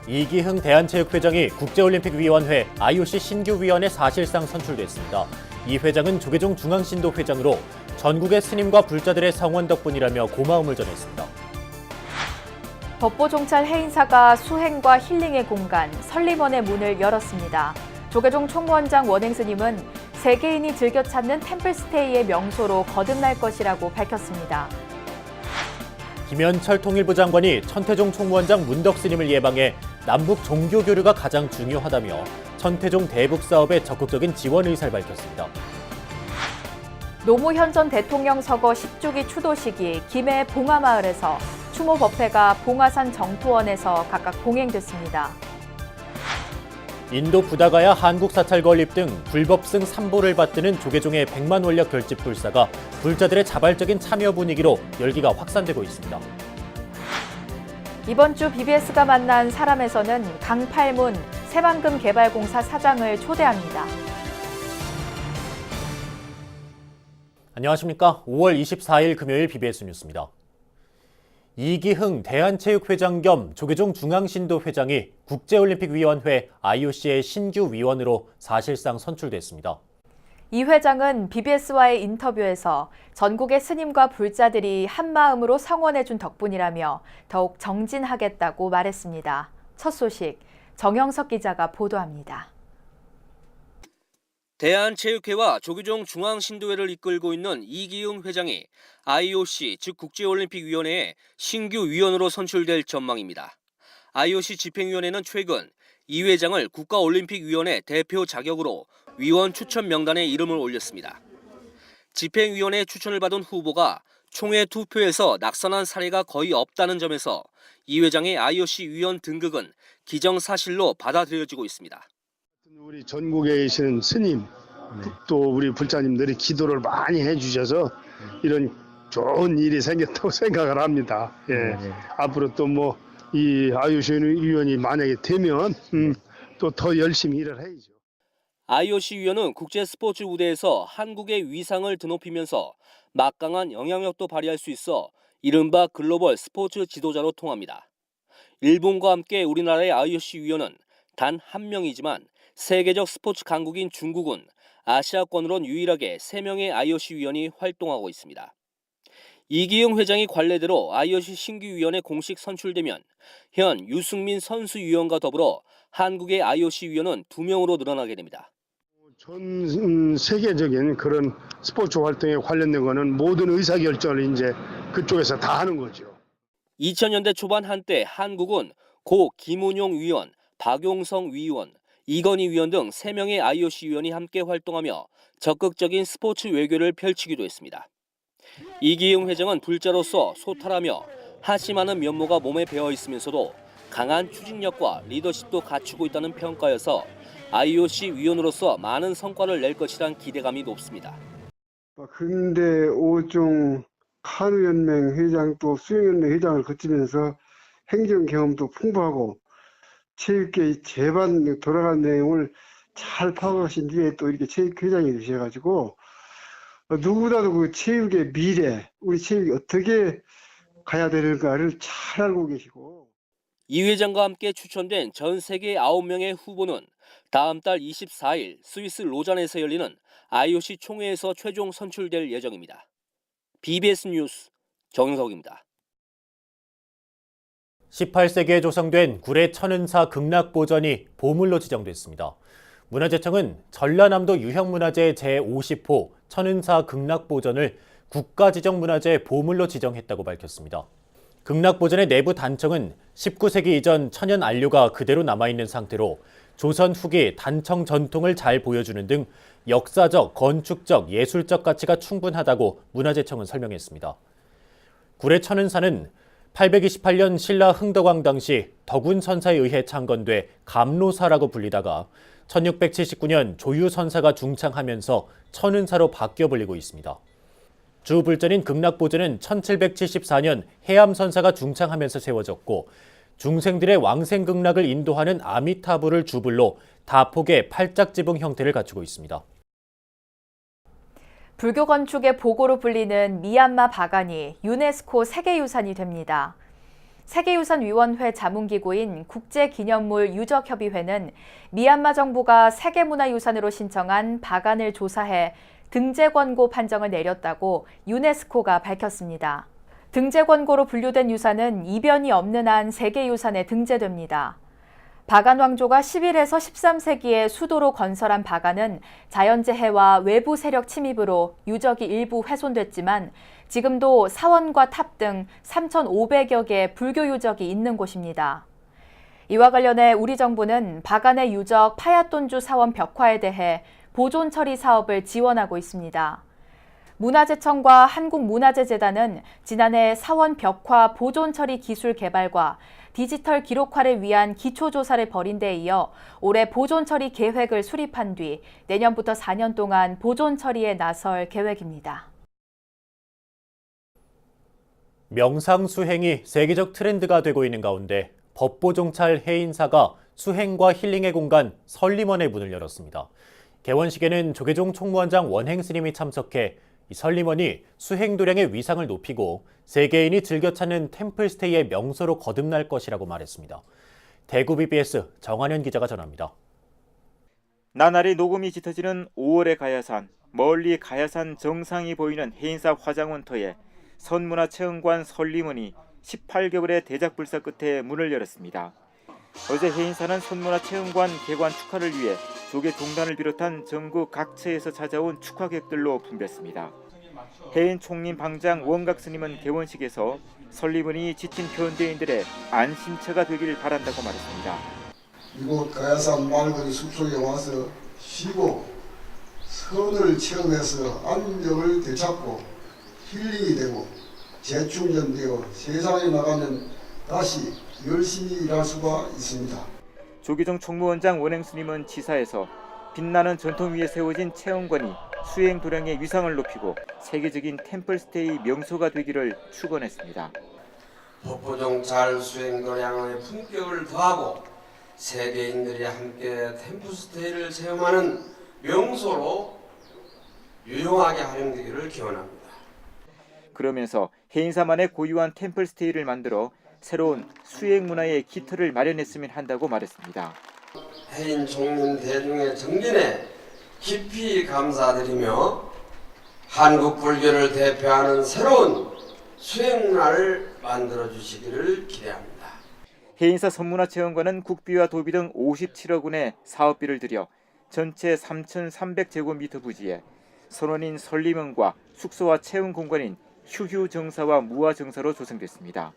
이기흥 대한체육회장이 국제올림픽위원회 IOC 신규 위원에 사실상 선출됐습니다. 이 회장은 조계종 중앙신도 회장으로 전국의 스님과 불자들의 성원 덕분이라며 고마움을 전했습니다. 법보종찰 해인사가 수행과 힐링의 공간, 설림원의 문을 열었습니다. 조계종 총무원장 원행스님은 세계인이 즐겨 찾는 템플스테이의 명소로 거듭날 것이라고 밝혔습니다. 김현철 통일부 장관이 천태종 총무원장 문덕스님을 예방해 남북 종교 교류가 가장 중요하다며 천태종 대북 사업에 적극적인 지원 의사를 밝혔습니다. 노무현 전 대통령 서거 10주기 추도 시기 김해 봉화마을에서 추모 법회가 봉화산 정토원에서 각각 봉행됐습니다. 인도 부다가야 한국 사찰 건립 등 불법승 3보를 받드는 조계종의 100만 원력 결집 불사가 불자들의 자발적인 참여 분위기로 열기가 확산되고 있습니다. 이번 주 BBS가 만난 사람에서는 강팔문 새만금 개발공사 사장을 초대합니다. 안녕하십니까. 5월 24일 금요일 BBS 뉴스입니다. 이기흥 대한체육회장 겸 조계종 중앙신도 회장이 국제올림픽위원회 IOC의 신규 위원으로 사실상 선출됐습니다. 이 회장은 BBS와의 인터뷰에서 전국의 스님과 불자들이 한마음으로 성원해준 덕분이라며 더욱 정진하겠다고 말했습니다. 첫 소식, 정영석 기자가 보도합니다. 대한체육회와 조계종 중앙신도회를 이끌고 있는 이기흥 회장이 IOC, 즉 국제올림픽위원회의 신규 위원으로 선출될 전망입니다. IOC 집행위원회는 최근 이 회장을 국가올림픽위원회 대표 자격으로 위원 추천 명단에 이름을 올렸습니다. 집행위원회 추천을 받은 후보가 총회 투표에서 낙선한 사례가 거의 없다는 점에서 이 회장의 IOC 위원 등극은 기정사실로 받아들여지고 있습니다. 우리 전국에 계시는 스님, 또 우리 불자님들이 기도를 많이 해주셔서 이런 좋은 일이 생겼다고 생각을 합니다. 예. 앞으로 또 뭐 이 IOC 위원이 만약에 되면 또 더 열심히 일을 해야죠. IOC 위원은 국제 스포츠 무대에서 한국의 위상을 드높이면서 막강한 영향력도 발휘할 수 있어 이른바 글로벌 스포츠 지도자로 통합니다. 일본과 함께 우리나라의 IOC 위원은 단 한 명이지만 세계적 스포츠 강국인 중국은 아시아권으론 유일하게 3명의 IOC 위원이 활동하고 있습니다. 이기흥 회장이 관례대로 IOC 신규 위원에 공식 선출되면 현 유승민 선수위원과 더불어 한국의 IOC 위원은 2명으로 늘어나게 됩니다. 전 세계적인 그런 스포츠 활동에 관련된 거는 모든 의사결정을 이제 그쪽에서 다 하는 거죠. 2000년대 초반 한때 한국은 고 김은용 위원, 박용성 위원, 이건희 위원 등 3명의 IOC 위원이 함께 활동하며 적극적인 스포츠 외교를 펼치기도 했습니다. 이기흥 회장은 불자로서 소탈하며 하심하는 면모가 몸에 배어 있으면서도 강한 추진력과 리더십도 갖추고 있다는 평가여서 IOC 위원으로서 많은 성과를 낼 것이란 기대감이 높습니다. 근대 5종 한우연맹 회장 또 수영연맹 회장을 거치면서 행정 경험도 풍부하고 체육계 제반 돌아간 내용을 잘 파악하신 뒤에 또 이렇게 체육회장이 되셔가지고 누구보다도 그 체육의 미래, 우리 체육이 어떻게 가야 되는가를 잘 알고 계시고. 이 회장과 함께 추천된 전 세계 9명의 후보는 다음 달 24일 스위스 로잔에서 열리는 IOC 총회에서 최종 선출될 예정입니다. BBS 뉴스 정영석입니다. 18세기에 조성된 구례 천은사 극락보전이 보물로 지정됐습니다. 문화재청은 전라남도 유형문화재 제50호 천은사 극락보전을 국가지정문화재 보물로 지정했다고 밝혔습니다. 극락보전의 내부 단청은 19세기 이전 천연 안료가 그대로 남아있는 상태로 조선 후기 단청 전통을 잘 보여주는 등 역사적, 건축적, 예술적 가치가 충분하다고 문화재청은 설명했습니다. 구례 천은사는 828년 신라 흥덕왕 당시 덕운 선사에 의해 창건돼 감로사라고 불리다가 1679년 조유 선사가 중창하면서 천은사로 바뀌어 불리고 있습니다. 주 불전인 극락보전은 1774년 해암 선사가 중창하면서 세워졌고 중생들의 왕생극락을 인도하는 아미타불을 주불로 다폭의 팔짝지붕 형태를 갖추고 있습니다. 불교 건축의 보고로 불리는 미얀마 바간이 유네스코 세계유산이 됩니다. 세계유산위원회 자문기구인 국제기념물 유적협의회는 미얀마 정부가 세계문화유산으로 신청한 바간을 조사해 등재 권고 판정을 내렸다고 유네스코가 밝혔습니다. 등재 권고로 분류된 유산은 이변이 없는 한 세계유산에 등재됩니다. 바간 왕조가 11에서 13세기에 수도로 건설한 바간은 자연재해와 외부 세력 침입으로 유적이 일부 훼손됐지만 지금도 사원과 탑 등 3,500여 개의 불교 유적이 있는 곳입니다. 이와 관련해 우리 정부는 바간의 유적 파야돈주 사원 벽화에 대해 보존 처리 사업을 지원하고 있습니다. 문화재청과 한국문화재재단은 지난해 사원 벽화 보존 처리 기술 개발과 디지털 기록화를 위한 기초조사를 벌인 데 이어 올해 보존 처리 계획을 수립한 뒤 내년부터 4년 동안 보존 처리에 나설 계획입니다. 명상 수행이 세계적 트렌드가 되고 있는 가운데 법보종찰 해인사가 수행과 힐링의 공간 설림원의 문을 열었습니다. 개원식에는 조계종 총무원장 원행 스님이 참석해 이 설림원이 수행도량의 위상을 높이고 세계인이 즐겨 찾는 템플스테이의 명소로 거듭날 것이라고 말했습니다. 대구 BBS 정한현 기자가 전합니다. 나날이 녹음이 짙어지는 5월의 가야산, 멀리 가야산 정상이 보이는 해인사 화장원터에 선문화체험관 설림원이 18개월의 대작불사 끝에 문을 열었습니다. 어제 해인사는 선문화체험관 개관 축하를 위해 조계종단을 비롯한 전국 각처에서 찾아온 축하객들로 붐볐습니다. 해인 총림 방장 원각 스님은 개원식에서 설림원이 지친 현대인들의 안심처가 되길 바란다고 말했습니다. 이곳 가야산 맑은 숲속에 와서 쉬고 선을 체험해서 안정을 되찾고 힐링이 되고 재충전되어 세상에 나가면 다시 열심히 일할 수가 있습니다. 조계종 총무원장 원행 스님은 지사에서 빛나는 전통 위에 세워진 체험관이 수행 도량의 위상을 높이고 세계적인 템플스테이 명소가 되기를 축원했습니다. 법보종찰 수행 도량의 품격을 더하고 세계인들이 함께 템플스테이를 체험하는 명소로 유용하게 활용되기를 기원합니다. 그러면서 해인사만의 고유한 템플스테이를 만들어 새로운 수행 문화의 기틀을 마련했으면 한다고 말했습니다. 해인 총림 대중의 정진에 깊이 감사드리며 한국 불교를 대표하는 새로운 수행 문화를 만들어 주시기를 기대합니다. 해인사 선문화체험관은 국비와 도비 등 57억 원의 사업비를 들여 전체 3,300제곱미터 부지에 선원인 설림원과 숙소와 체험 공간인 휴휴정사와 무화정사로 조성됐습니다.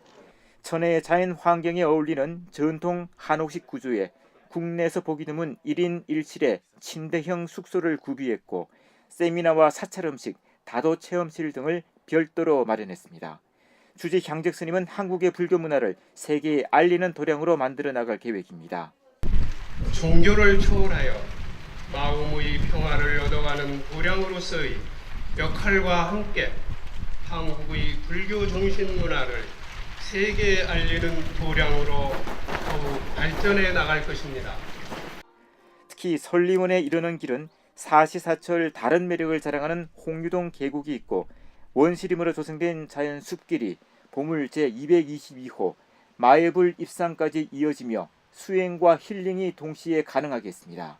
천혜의 자연 환경에 어울리는 전통 한옥식 구조에 국내에서 보기 드문 1인 1실의 침대형 숙소를 구비했고 세미나와 사찰 음식, 다도 체험실 등을 별도로 마련했습니다. 주지 향적 스님은 한국의 불교 문화를 세계에 알리는 도량으로 만들어 나갈 계획입니다. 종교를 초월하여 마음의 평화를 얻어가는 도량으로서의 역할과 함께 한국의 불교 정신 문화를 세계에 알리는 도량으로 더욱 발전해 나갈 것입니다. 특히 설림원에 이르는 길은 사시사철 다른 매력을 자랑하는 홍유동 계곡이 있고 원시림으로 조성된 자연 숲길이 보물 제222호 마애불 입상까지 이어지며 수행과 힐링이 동시에 가능하게 했습니다.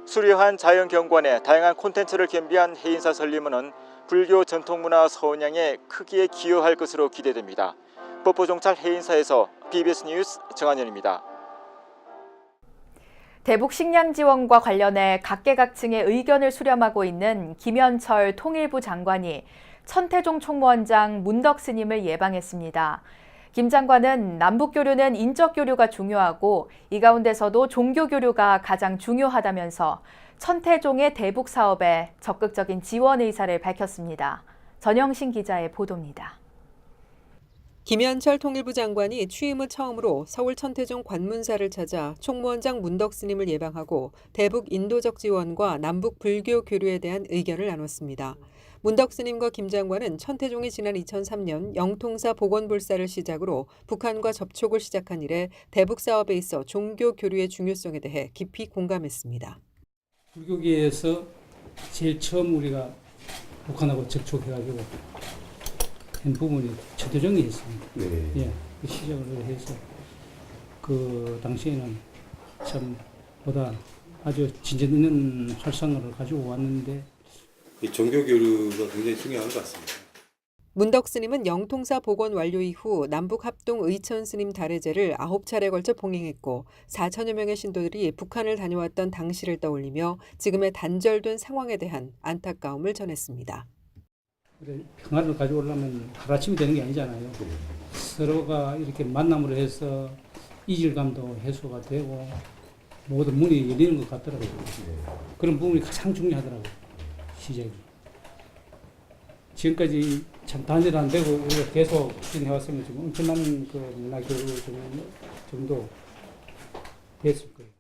수려한 자연 경관에 다양한 콘텐츠를 겸비한 해인사 설림원은 불교 전통문화 서원양에 크게 기여할 것으로 기대됩니다. 법보종찰 해인사에서 BBS 뉴스 정한현입니다. 대북 식량 지원과 관련해 각계각층의 의견을 수렴하고 있는 김현철 통일부 장관이 천태종 총무원장 문덕 스님을 예방했습니다. 김 장관은 남북교류는 인적교류가 중요하고 이 가운데서도 종교교류가 가장 중요하다면서 천태종의 대북 사업에 적극적인 지원 의사를 밝혔습니다. 전영신 기자의 보도입니다. 김현철 통일부 장관이 취임 후 처음으로 서울 천태종 관문사를 찾아 총무원장 문덕 스님을 예방하고 대북 인도적 지원과 남북 불교 교류에 대한 의견을 나눴습니다. 문덕 스님과 김 장관은 천태종이 지난 2003년 영통사 복원불사를 시작으로 북한과 접촉을 시작한 이래 대북 사업에 있어 종교 교류의 중요성에 대해 깊이 공감했습니다. 불교계에서 제일 처음 우리가 북한하고 접촉해가지고 한 부분이 초대정이 했습니다. 네. 예, 그 시작을 해서 그 당시에는 참 보다 아주 진전 있는 활성화를 가지고 왔는데 이 종교 교류가 굉장히 중요한 것 같습니다. 문덕 스님은 영통사 복원 완료 이후 남북 합동 의천 스님 달해제를 9차례 걸쳐 봉행했고 4천여 명의 신도들이 북한을 다녀왔던 당시를 떠올리며 지금의 단절된 상황에 대한 안타까움을 전했습니다. 평화를 가져오려면 하루아침이 되는 게 아니잖아요. 서로가 이렇게 만남으로 해서 이질감도 해소가 되고 모든 문이 열리는 것 같더라고요. 그런 부분이 가장 중요하더라고요. 시작이. 지금까지 참 단일 안 되고 우리가 계속 추진해왔으면 좀 엄청난 그 문화교류 정도 됐을 거예요.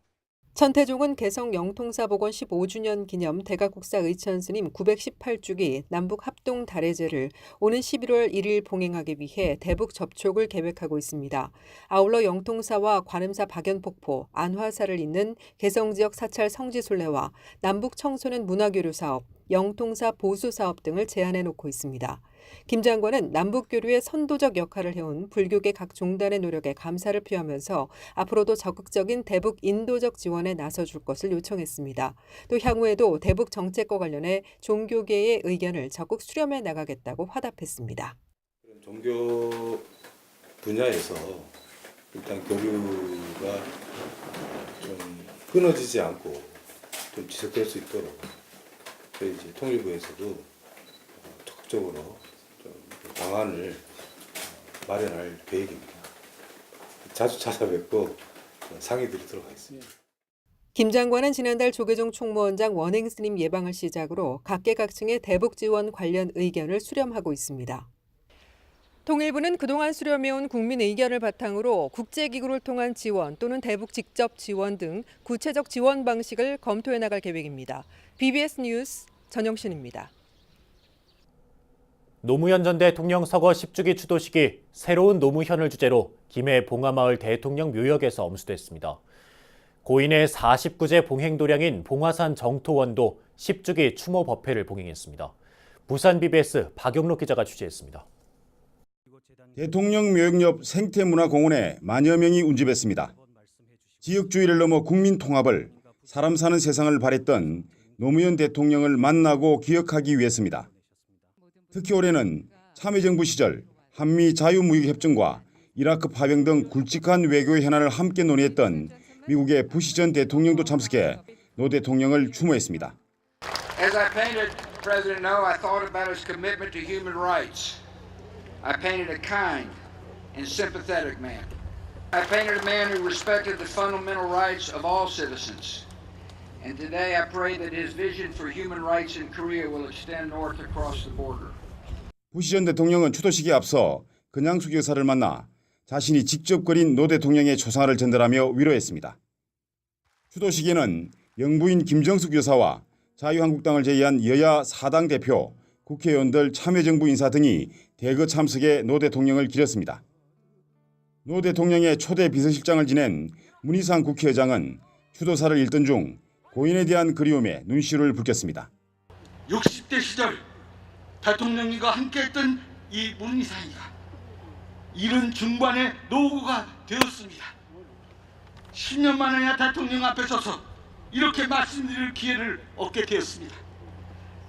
천태종은 개성 영통사 복원 15주년 기념 대각국사 의천 스님 918주기 남북 합동 달해제를 오는 11월 1일 봉행하기 위해 대북 접촉을 계획하고 있습니다. 아울러 영통사와 관음사 박연폭포, 안화사를 잇는 개성 지역 사찰 성지순례와 남북 청소년 문화교류 사업, 영통사 보수 사업 등을 제안해 놓고 있습니다. 김 장관은 남북교류의 선도적 역할을 해온 불교계 각 종단의 노력에 감사를 표하면서 앞으로도 적극적인 대북 인도적 지원에 나서줄 것을 요청했습니다. 또 향후에도 대북 정책과 관련해 종교계의 의견을 적극 수렴해 나가겠다고 화답했습니다. 종교 분야에서 일단 교류가 좀 끊어지지 않고 좀 지속될 수 있도록 저희 이제 통일부에서도 적극적으로 방안을 마련할 계획입니다. 자주 찾아뵙고 상의 드리도록 하겠습니다. 김 장관은 지난달 조계종 총무원장 원행 스님 예방을 시작으로 각계각층의 대북 지원 관련 의견을 수렴하고 있습니다. 통일부는 그동안 수렴해온 국민 의견을 바탕으로 국제기구를 통한 지원 또는 대북 직접 지원 등 구체적 지원 방식을 검토해 나갈 계획입니다. BBS 뉴스 전영신입니다. 노무현 전 대통령 서거 10주기 추도식이 새로운 노무현을 주제로 김해 봉화마을 대통령 묘역에서 엄수됐습니다. 고인의 49제 봉행도량인 봉화산 정토원도 10주기 추모 법회를 봉행했습니다. 부산 BBS 박영록 기자가 취재했습니다. 대통령 묘역 옆 생태문화공원에 만여 명이 운집했습니다. 지역주의를 넘어 국민 통합을, 사람 사는 세상을 바랬던 노무현 대통령을 만나고 기억하기 위해서입니다. 특히 올해는 참여정부 시절 한미 자유무역협정과 이라크 파병 등 굵직한 외교 현안을 함께 논의했던 미국의 부시 전 대통령도 참석해 노 대통령을 추모했습니다. As I painted President No, I thought about his commitment to human rights. I painted a kind and sympathetic man. I painted a man who respected the fundamental rights of all citizens. And today I pray that his vision for human rights in Korea will extend north across the border. 부시 전 대통령은 추도식에 앞서 근양숙 여사를 만나 자신이 직접 그린 노 대통령의 초상화를 전달하며 위로했습니다. 추도식에는 영부인 김정숙 여사와 자유한국당을 제외한 여야 4당 대표, 국회의원들, 참여정부 인사 등이 대거 참석해 노 대통령을 기렸습니다. 노 대통령의 초대 비서실장을 지낸 문희상 국회의장은 추도사를 읽던 중 고인에 대한 그리움에 눈시울을 붉혔습니다. 60대 시절 대통령님과 함께했던 이 문희상이가 이른 중반의 노후가 되었습니다. 10년 만에야 대통령 앞에 서서 이렇게 말씀드릴 기회를 얻게 되었습니다.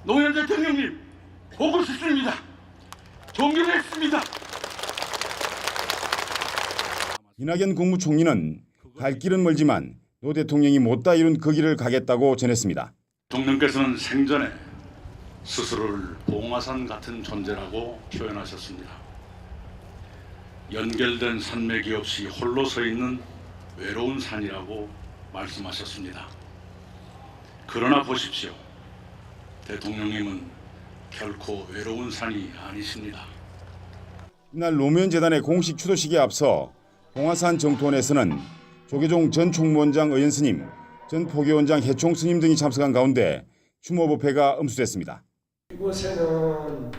노무현 대통령님 보고 싶습니다. 존경했습니다. 이낙연 국무총리는 갈 길은 멀지만 노 대통령이 못다 이룬 그 길을 가겠다고 전했습니다. 대통령께서는 생전에 스스로를 봉화산 같은 존재라고 표현하셨습니다. 연결된 산맥이 없이 홀로 서 있는 외로운 산이라고 말씀하셨습니다. 그러나 보십시오. 대통령님은 결코 외로운 산이 아니십니다. 이날 노무현 재단의 공식 추도식에 앞서 봉화산 정토원에서는 조계종 전 총무원장 의원스님, 전 포교원장 해총스님 등이 참석한 가운데 추모 법회가 엄수됐습니다. 이곳에는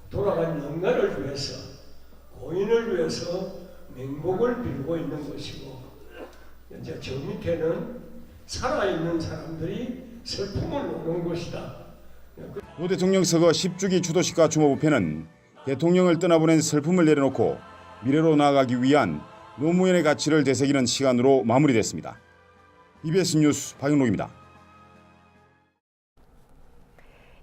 돌아간 영가를 위해서, 고인을 위해서 맹목을 빌고 있는 것이고, 이제 저 밑에는 살아있는 사람들이 슬픔을 나누는 곳이다. 노 대통령 서거 10주기 추도식과 추모 법회는 대통령을 떠나보낸 슬픔을 내려놓고 미래로 나아가기 위한 노무현의 가치를 되새기는 시간으로 마무리됐습니다. EBS 뉴스 박영록입니다.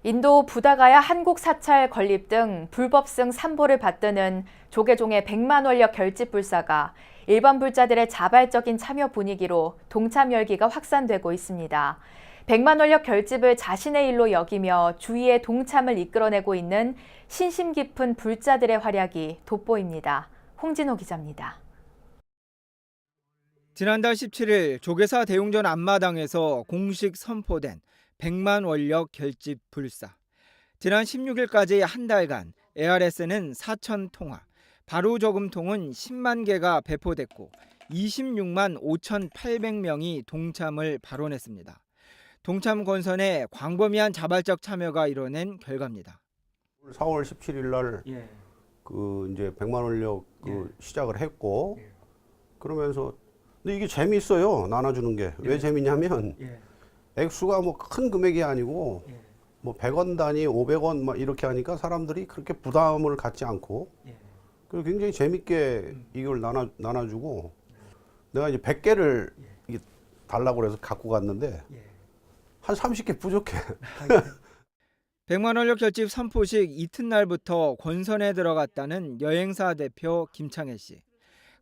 인도 부다가야 한국 사찰 건립 등 불법성 산보를 받드는 조계종의 100만 원력 결집 불사가 일반 불자들의 자발적인 참여 분위기로 동참 열기가 확산되고 있습니다. 100만 원력 결집을 자신의 일로 여기며 주위의 동참을 이끌어내고 있는 신심 깊은 불자들의 활약이 돋보입니다. 홍진호 기자입니다. 지난달 17일 조계사 대웅전 앞마당에서 공식 선포된 100만 원력 결집 불사. 지난 16일까지 한 달간 ARS는 4천 통화, 바로 저금통은 10만 개가 배포됐고 26만 5,800명이 동참을 발언했습니다. 동참 건선에 광범위한 자발적 참여가 이뤄낸 결과입니다. 4월 17일 날 이제 100만 원력 시작을 했고 그러면서 근데 이게 재미있어요. 나눠주는 게. 왜 재밌냐면 액수가 뭐 큰 금액이 아니고 뭐 100원 단위, 500원 막 이렇게 하니까 사람들이 그렇게 부담을 갖지 않고 그리고 굉장히 재밌게 이걸 나눠주고 내가 이제 100개를 달라고 그래서 갖고 갔는데 한 30개 부족해. 100만 원력 결집 선포식 이튿날부터 권선에 들어갔다는 여행사 대표 김창애 씨.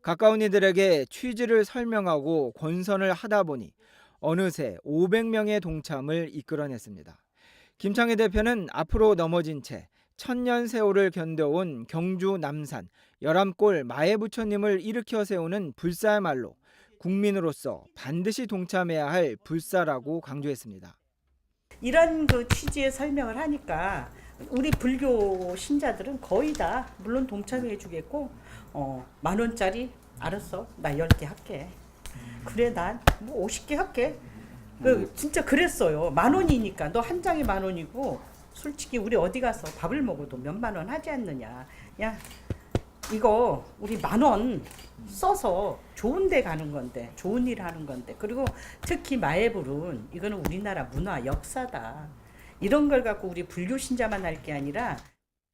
가까운 이들에게 취지를 설명하고 권선을 하다 보니 어느새 500명의 동참을 이끌어냈습니다. 김창애 대표는 앞으로 넘어진 채 1000년 세월을 견뎌온 경주 남산 11골 마애부처님을 일으켜 세우는 불사야말로 국민으로서 반드시 동참해야 할 불사라고 강조했습니다. 이런 그 취지의 설명을 하니까 우리 불교 신자들은 거의 다 물론 동참해 주겠고 10,000원짜리 알았어 나 10개 할게. 그래 난 뭐 50개 할게. 진짜 그랬어요. 10,000원이니까 너 한 장이 10,000원이고 솔직히 우리 어디 가서 밥을 먹어도 몇만 원 하지 않느냐. 야 이거 우리 10,000원 써서 좋은 데 가는 건데 좋은 일 하는 건데 그리고 특히 마애불은 이거는 우리나라 문화 역사다. 이런 걸 갖고 우리 불교 신자만 할 게 아니라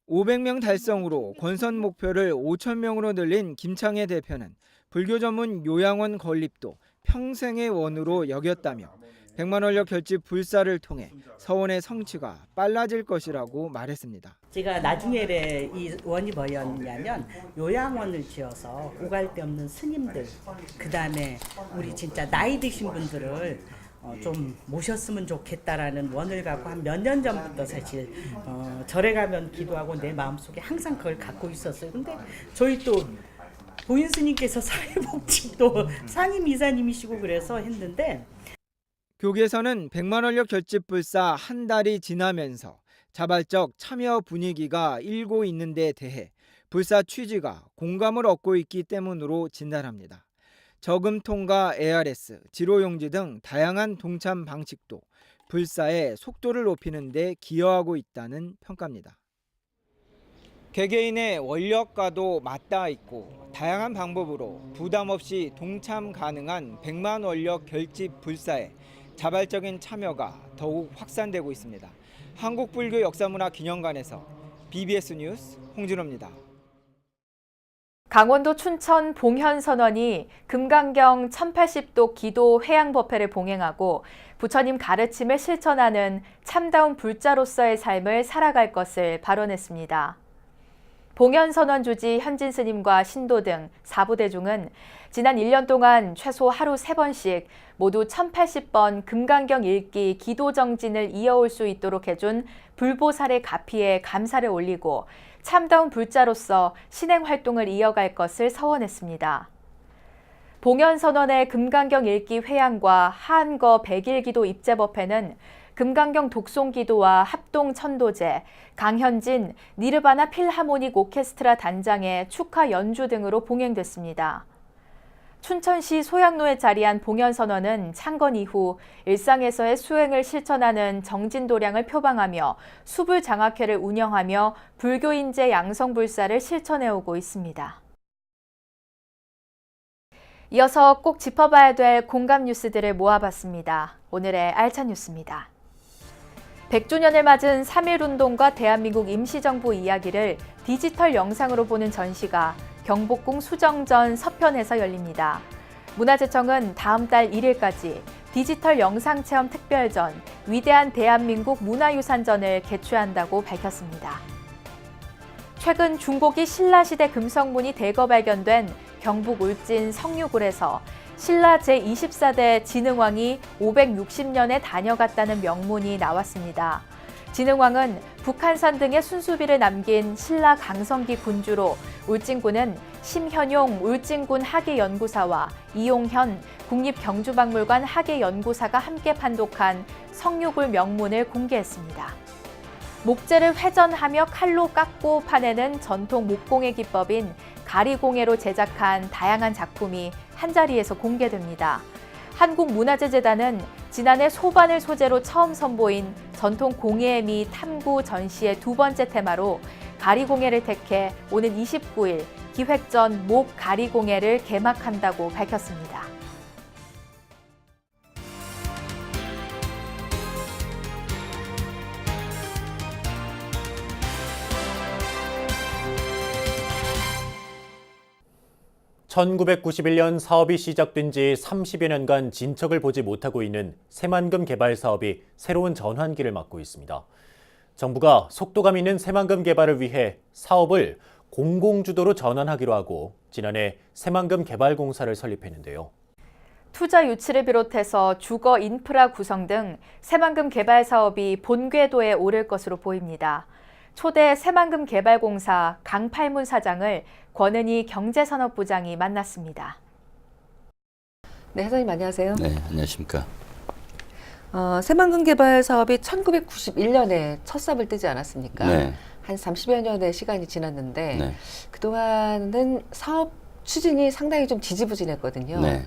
500명 달성으로 권선 목표를 5,000명으로 늘린 김창애 대표는 불교 전문 요양원 건립도 평생의 원으로 여겼다며 100만 원력 결집 불사를 통해 서원의 성취가 빨라질 것이라고 말했습니다. 제가 나중에 이 원이 뭐였냐면 요양원을 지어서 오갈 데 없는 스님들 그다음에 우리 진짜 나이 드신 분들을 좀 모셨으면 좋겠다라는 원을 갖고 한 몇 년 전부터 사실 절에 가면 기도하고 내 마음속에 항상 그걸 갖고 있었어요. 근데 저희 또 보인 스님께서 사회복지도 상임 이사님이시고 그래서 했는데 교계에서는 100만 원력 결집 불사 한 달이 지나면서 자발적 참여 분위기가 일고 있는 데 대해 불사 취지가 공감을 얻고 있기 때문으로 진단합니다. 저금통과 ARS, 지로용지 등 다양한 동참 방식도 불사의 속도를 높이는 데 기여하고 있다는 평가입니다. 개개인의 원력과도 맞닿아 있고 다양한 방법으로 부담 없이 동참 가능한 100만 원력 결집 불사에 자발적인 참여가 더욱 확산되고 있습니다. 한국불교 역사문화기념관에서 BBS 뉴스 홍진호입니다. 강원도 춘천 봉현선원이 금강경 1080도 기도 회양법회를 봉행하고 부처님 가르침을 실천하는 참다운 불자로서의 삶을 살아갈 것을 발언했습니다. 봉현선원 주지 현진 스님과 신도 등 4부대중은 지난 1년 동안 최소 하루 3번씩 모두 1080번 금강경 읽기 기도 정진을 이어올 수 있도록 해준 불보살의 가피에 감사를 올리고 참다운 불자로서 신행 활동을 이어갈 것을 서원했습니다. 봉현선원의 금강경 읽기 회양과 한거 백일기도 입제법회는 금강경 독송기도와 합동천도제, 강현진 니르바나 필하모닉 오케스트라 단장의 축하 연주 등으로 봉행됐습니다. 춘천시 소양로에 자리한 봉현선원은 창건 이후 일상에서의 수행을 실천하는 정진도량을 표방하며 수불장학회를 운영하며 불교인재 양성불사를 실천해오고 있습니다. 이어서 꼭 짚어봐야 될 공감 뉴스들을 모아봤습니다. 오늘의 알찬 뉴스입니다. 100주년을 맞은 3.1운동과 대한민국 임시정부 이야기를 디지털 영상으로 보는 전시가 경복궁 수정전 서편에서 열립니다. 문화재청은 다음 달 1일까지 디지털 영상체험 특별전 위대한 대한민국 문화유산전을 개최한다고 밝혔습니다. 최근 중고기 신라시대 금성문이 대거 발견된 경북 울진 성류굴에서 신라 제24대 진흥왕이 560년에 다녀갔다는 명문이 나왔습니다. 진흥왕은 북한산 등의 순수비를 남긴 신라 강성기 군주로 울진군은 심현용 울진군 학예연구사와 이용현 국립경주박물관 학예연구사가 함께 판독한 성류굴 명문을 공개했습니다. 목재를 회전하며 칼로 깎고 파내는 전통 목공의 기법인 가리공예로 제작한 다양한 작품이 한자리에서 공개됩니다. 한국문화재재단은 지난해 소반을 소재로 처음 선보인 전통 공예 및 탐구 전시의 2번째 테마로 가리공예를 택해 오는 29일 기획전 목 가리공예를 개막한다고 밝혔습니다. (1991년) 사업이 시작된 지 30여 년간 진척을 보지 못하고 있는 새만금 개발 사업이 새로운 전환기를 맞고 있습니다. 정부가 속도감 있는 새만금 개발을 위해 사업을 공공주도로 전환하기로 하고 지난해 새만금 개발공사를 설립했는데요. 투자 유치를 비롯해서 주거 인프라 구성 등 새만금 개발 사업이 본궤도에 오를 것으로 보입니다. 초대 새만금 개발공사 강팔문 사장을 권은희 경제산업부장이 만났습니다. 네, 사장님 안녕하세요. 네, 안녕하십니까. 새만금 개발 사업이 1991년에 첫 삽을 뜨지 않았습니까? 네. 한 30여 년의 시간이 지났는데 네. 그동안은 사업 추진이 상당히 좀 지지부진했거든요. 네.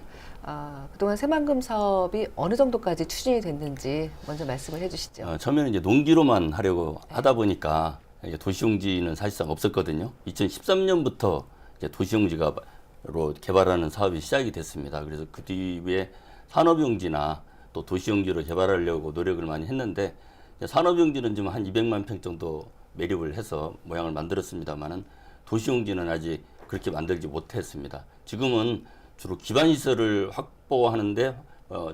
그동안 새만금 사업이 어느 정도까지 추진이 됐는지 먼저 말씀을 해주시죠. 처음에는 이제 농기로만 하려고 하다 보니까 이게 도시용지는 사실상 없었거든요. 2013년부터 이제 도시용지로 개발하는 사업이 시작이 됐습니다. 그래서 그 뒤에 산업용지나 또 도시용지로 개발하려고 노력을 많이 했는데 산업용지는 지금 한 200만 평 정도 매립을 해서 모양을 만들었습니다만은 도시용지는 아직 그렇게 만들지 못했습니다. 지금은 주로 기반시설을 확보하는데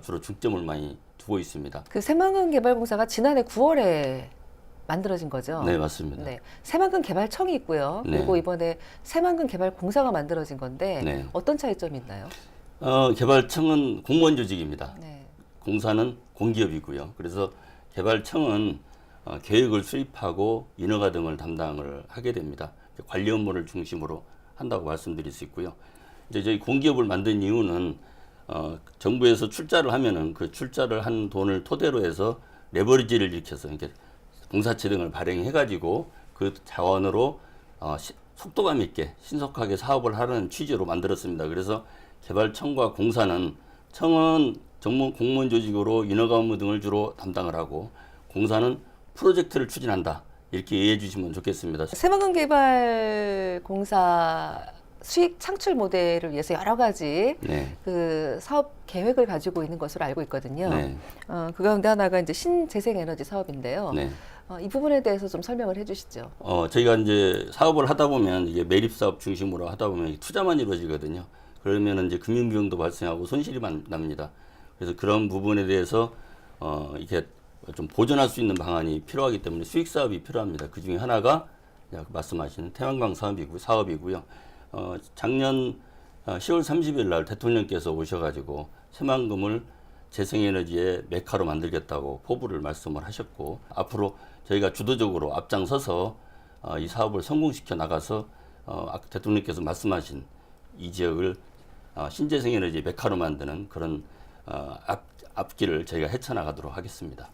주로 중점을 많이 두고 있습니다. 그 새만금 개발공사가 지난해 9월에 만들어진 거죠? 네, 맞습니다. 네, 새만금 개발청이 있고요. 네. 그리고 이번에 새만금 개발공사가 만들어진 건데 네. 어떤 차이점이 있나요? 개발청은 공무원 조직입니다. 네. 공사는 공기업이고요. 그래서 개발청은 계획을 수립하고 인허가 등을 담당을 하게 됩니다. 관리 업무를 중심으로 한다고 말씀드릴 수 있고요. 이제 저희 공기업을 만든 이유는 정부에서 출자를 하면은 그 출자를 한 돈을 토대로 해서 레버리지를 일으켜서 이렇게 공사체 등을 발행해가지고 그 자원으로 속도감 있게 신속하게 사업을 하는 취지로 만들었습니다. 그래서 개발청과 공사는 청은 공무원 조직으로 인허가 업무 등을 주로 담당을 하고 공사는 프로젝트를 추진한다. 이렇게 이해해 주시면 좋겠습니다. 새만금 개발공사 수익 창출 모델을 위해서 여러 가지 네. 그 사업 계획을 가지고 있는 것으로 알고 있거든요. 네. 그 가운데 하나가 이제 신재생에너지 사업인데요. 네. 이 부분에 대해서 좀 설명을 해주시죠. 저희가 이제 사업을 하다 보면 이게 매립 사업 중심으로 하다 보면 투자만 이루어지거든요. 그러면 이제 금융 비용도 발생하고 손실이 납니다. 그래서 그런 부분에 대해서 이렇게 좀 보존할 수 있는 방안이 필요하기 때문에 수익 사업이 필요합니다. 그 중에 하나가 말씀하신 태양광 사업이고요. 작년 10월 30일 날 대통령께서 오셔가지고 새만금을 재생에너지의 메카로 만들겠다고 포부를 말씀을 하셨고 앞으로 저희가 주도적으로 앞장서서 이 사업을 성공시켜 나가서 대통령께서 말씀하신 이 지역을 신재생에너지 메카로 만드는 그런 앞길을 저희가 헤쳐나가도록 하겠습니다.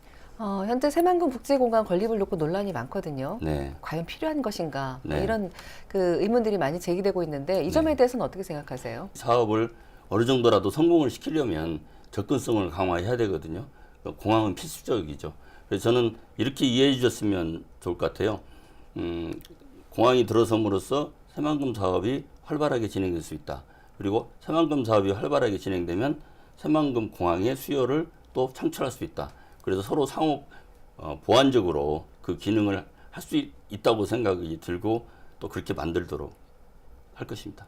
현재 새만금 국제공간 건립을 놓고 논란이 많거든요. 네. 과연 필요한 것인가? 네. 이런 그 의문들이 많이 제기되고 있는데 이 점에 대해서는 어떻게 생각하세요? 사업을 어느 정도라도 성공을 시키려면 접근성을 강화해야 되거든요. 공항은 필수적이죠. 그래서 저는 이렇게 이해해 주셨으면 좋을 것 같아요. 공항이 들어섬으로써 새만금 사업이 활발하게 진행될 수 있다. 그리고 새만금 사업이 활발하게 진행되면 새만금 공항의 수요를 또 창출할 수 있다. 그래서 서로 상호 보완적으로 그 기능을 할 수 있다고 생각이 들고 또 그렇게 만들도록 할 것입니다.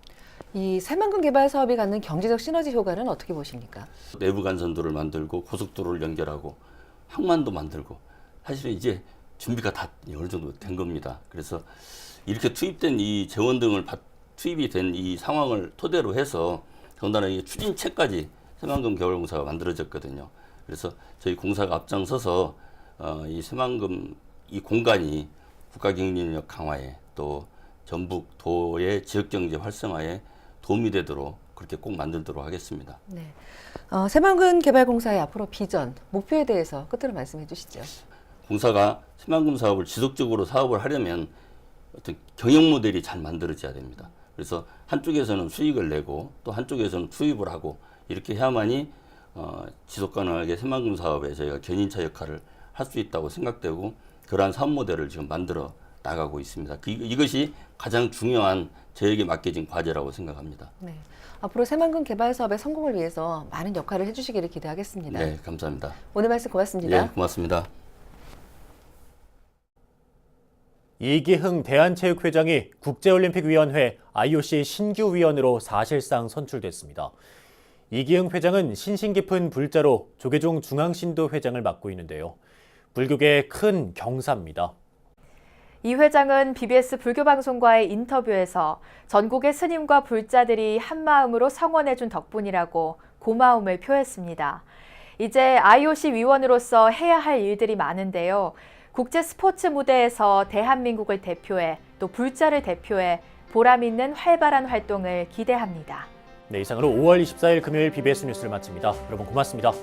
이 새만금 개발 사업이 갖는 경제적 시너지 효과는 어떻게 보십니까? 내부 간선도를 만들고 고속도로를 연결하고 항만도 만들고 사실은 이제 준비가 다 어느 정도 된 겁니다. 그래서 이렇게 투입된 이 재원 등을 투입이 된 이 상황을 토대로 해서 더군다나 이 추진책까지 새만금 개발공사가 만들어졌거든요. 그래서 저희 공사가 앞장서서 이 새만금 이 공간이 국가 경쟁력 강화에 또 전북도의 지역경제 활성화에 도움이 되도록 그렇게 꼭 만들도록 하겠습니다. 네. 새만금 개발공사의 앞으로 비전, 목표에 대해서 끝으로 말씀해 주시죠. 공사가 새만금 사업을 지속적으로 사업을 하려면 어떤 경영 모델이 잘 만들어져야 됩니다. 그래서 한쪽에서는 수익을 내고 또 한쪽에서는 투입을 하고 이렇게 해야만이 지속 가능하게 새만금 사업에 저희가 견인차 역할을 할 수 있다고 생각되고 그러한 사업 모델을 지금 만들어 나가고 있습니다. 이것이 가장 중요한 저에게 맡겨진 과제라고 생각합니다. 네. 앞으로 새만금 개발 사업의 성공을 위해서 많은 역할을 해주시기를 기대하겠습니다. 네, 감사합니다. 오늘 말씀 고맙습니다. 네, 고맙습니다. 이기흥 대한체육회장이 국제올림픽위원회 IOC 신규 위원으로 사실상 선출됐습니다. 이기흥 회장은 신신 깊은 불자로 조계종 중앙신도 회장을 맡고 있는데요. 불교계의 큰 경사입니다. 이 회장은 BBS 불교방송과의 인터뷰에서 전국의 스님과 불자들이 한마음으로 성원해준 덕분이라고 고마움을 표했습니다. 이제 IOC 위원으로서 해야 할 일들이 많은데요. 국제 스포츠 무대에서 대한민국을 대표해 또 불자를 대표해 보람 있는 활발한 활동을 기대합니다. 네, 이상으로 5월 24일 금요일 BBS 뉴스를 마칩니다. 여러분 고맙습니다.